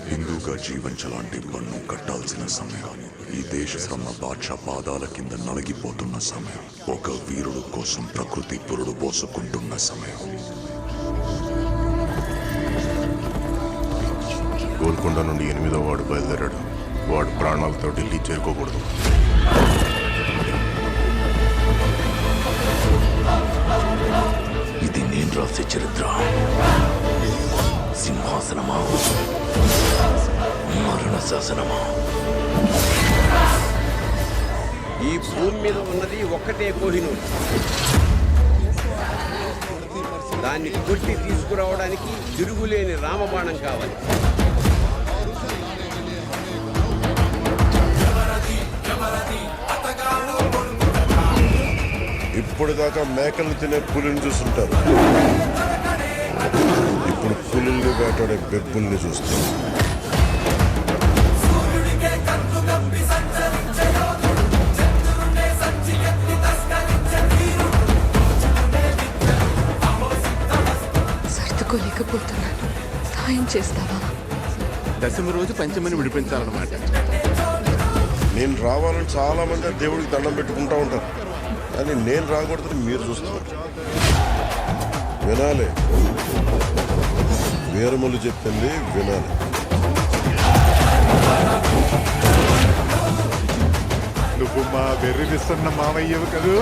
హిందూగా జీవించలాంటి పన్ను కట్టాల్సిన సమయం. ఈ దేశ శ్రమ బాద్షా పాదాల కింద నలిగిపోతున్న సమయం. ఒక వీరుడు కోసం ప్రకృతి పురుడు పోసుకుంటున్న సమయం. గోల్కొండ నుండి 8వ వాడు బయలుదేరాడు. వాడు ప్రాణాలతో ఢిల్లీ చేరుకోకూడదు. ఇది నేను రాసే చరిత్ర. సింహాసనమా, మరణ శాసనమా? ఈ భూమి మీద ఉన్నది ఒక్కటే కోహినూర్. దాన్ని కొట్టి తీసుకురావడానికి తిరుగులేని రామబాణం కావాలి. ఇప్పుడు దాకా మేకలు తినే పులిని చూస్తుంటారు. ఇప్పుడు పులుల్ని వేటాడే బెబ్బుల్ని చూస్తారు. సర్దుకోలేకపోతున్నాను, సాయం చేస్తావా? దశమి రోజు పంచమిని విడిపించాలన్నమాట. నేను రావాలని చాలా మంది దేవుడికి దండం పెట్టుకుంటా ఉంటారు, కానీ నేను రాకూడదని మీరు చూస్తున్నారు. వినాలి, వీరములు చెప్పింది వినాలి. నువ్వు మా వెర్రిస్తున్న మావయ్యవు కదూ.